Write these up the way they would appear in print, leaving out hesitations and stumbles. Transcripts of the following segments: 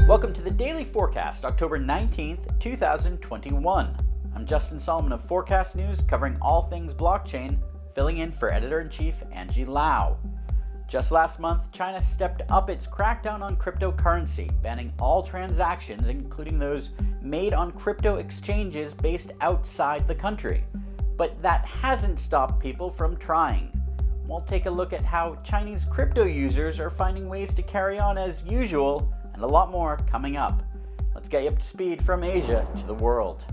Welcome to the Daily Forkast, October 19th, 2021. I'm Justin Solomon of Forkast.News, covering all things blockchain, filling in for Editor-in-Chief Angie Lau. Just last month, China stepped up its crackdown on cryptocurrency, banning all transactions, including those made on crypto exchanges based outside the country. But that hasn't stopped people from trying. We'll take a look at how Chinese crypto users are finding ways to carry on as usual, and a lot more coming up. Let's get you up to speed from Asia to the world.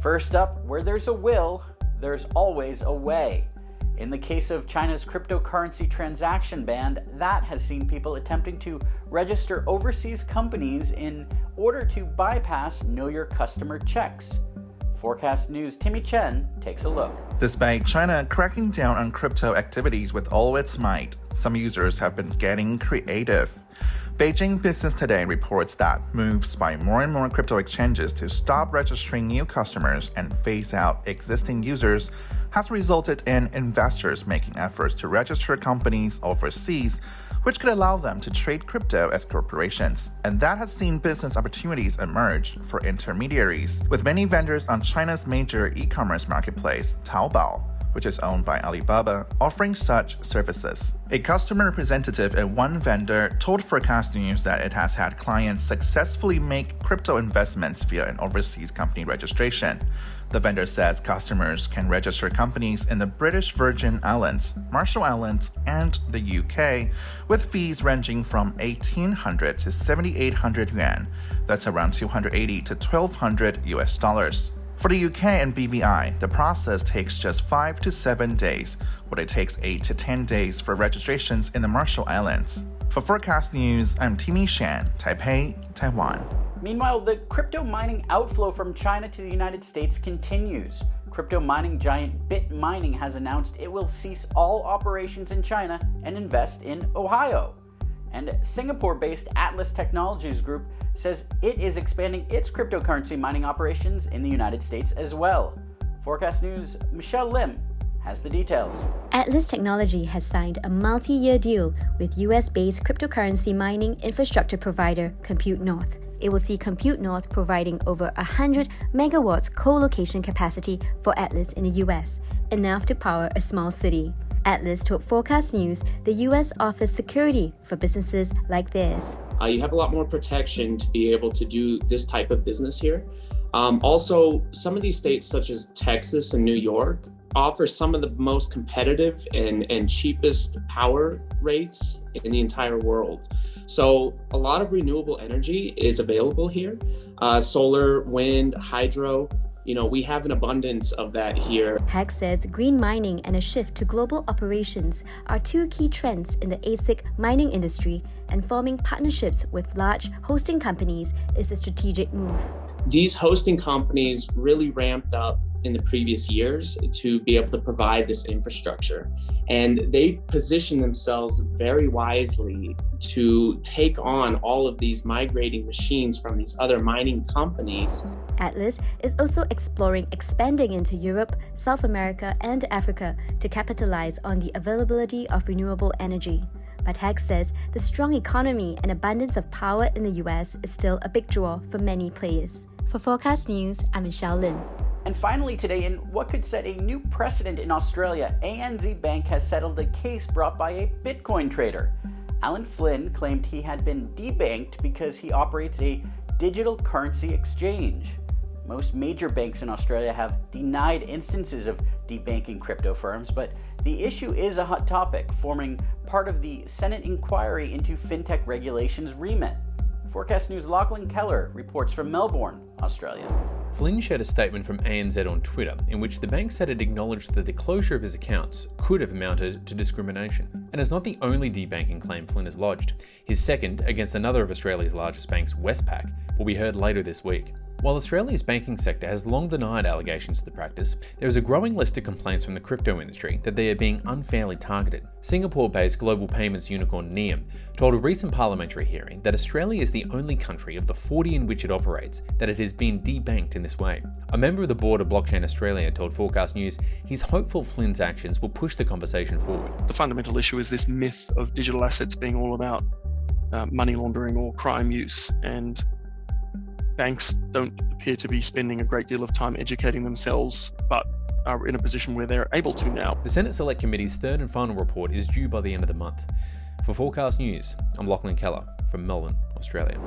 First up, where there's a will, there's always a way. In the case of China's cryptocurrency transaction ban, that has seen people attempting to register overseas companies in order to bypass Know Your Customer checks. Forkast.News' Timmy Chen takes a look. Despite China cracking down on crypto activities with all its might, some users have been getting creative. Beijing Business Today reports that moves by more and more crypto exchanges to stop registering new customers and phase out existing users has resulted in investors making efforts to register companies overseas, which could allow them to trade crypto as corporations. And that has seen business opportunities emerge for intermediaries, with many vendors on China's major e-commerce marketplace, Taobao, which is owned by Alibaba, offering such services. A customer representative at one vendor told Forkast.News that it has had clients successfully make crypto investments via an overseas company registration. The vendor says customers can register companies in the British Virgin Islands, Marshall Islands, and the UK, with fees ranging from 1,800 to 7,800 yuan. That's around $280 to $1,200. For the UK and BVI, the process takes just 5 to 7 days, while it takes 8 to 10 days for registrations in the Marshall Islands. For Forkast.News, I'm Timmy Shan, Taipei, Taiwan. Meanwhile, the crypto mining outflow from China to the United States continues. Crypto mining giant BitMining has announced it will cease all operations in China and invest in Ohio. And Singapore-based Atlas Technologies Group says it is expanding its cryptocurrency mining operations in the United States as well. Forkast.News' Michelle Lim has the details. Atlas Technology has signed a multi-year deal with US-based cryptocurrency mining infrastructure provider Compute North. It will see Compute North providing over 100 megawatts co-location capacity for Atlas in the US, enough to power a small city. Atlas told Forkast.News the US offers security for businesses like theirs. You have a lot more protection to be able to do this type of business here. Also, some of these states, such as Texas and New York, offer some of the most competitive and cheapest power rates in the entire world. So a lot of renewable energy is available here. Solar, wind, hydro. We have an abundance of that here. Hack says green mining and a shift to global operations are two key trends in the ASIC mining industry, and forming partnerships with large hosting companies is a strategic move. These hosting companies really ramped up in the previous years to be able to provide this infrastructure. And they position themselves very wisely to take on all of these migrating machines from these other mining companies. Atlas is also exploring expanding into Europe, South America, and Africa to capitalize on the availability of renewable energy. But Hack says the strong economy and abundance of power in the US is still a big draw for many players. For Forkast.News, I'm Michelle Lim. And finally today, in what could set a new precedent in Australia, ANZ Bank has settled a case brought by a Bitcoin trader. Alan Flynn claimed he had been debanked because he operates a digital currency exchange. Most major banks in Australia have denied instances of debanking crypto firms, but the issue is a hot topic, forming part of the Senate inquiry into fintech regulations remit. Forkast.News' Lachlan Keller reports from Melbourne, Australia. Flynn shared a statement from ANZ on Twitter in which the bank said it acknowledged that the closure of his accounts could have amounted to discrimination, and is not the only debanking claim Flynn has lodged. His second, against another of Australia's largest banks, Westpac, will be heard later this week. While Australia's banking sector has long denied allegations of the practice, there is a growing list of complaints from the crypto industry that they are being unfairly targeted. Singapore-based global payments unicorn Nium told a recent parliamentary hearing that Australia is the only country of the 40 in which it operates that it has been debanked in this way. A member of the board of Blockchain Australia told Forkast.News he's hopeful Flynn's actions will push the conversation forward. The fundamental issue is this myth of digital assets being all about money laundering or crime use. And banks don't appear to be spending a great deal of time educating themselves, but are in a position where they're able to now. The Senate Select Committee's third and final report is due by the end of the month. For Forkast.News, I'm Lachlan Keller from Melbourne, Australia.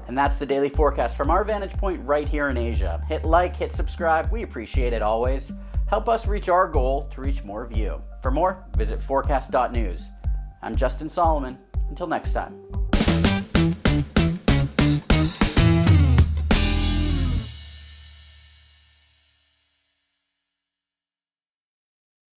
And that's the Daily Forkast from our vantage point right here in Asia. Hit like, hit subscribe. We appreciate it always. Help us reach our goal to reach more of you. For more, visit Forkast.News. I'm Justin Solomon. Until next time.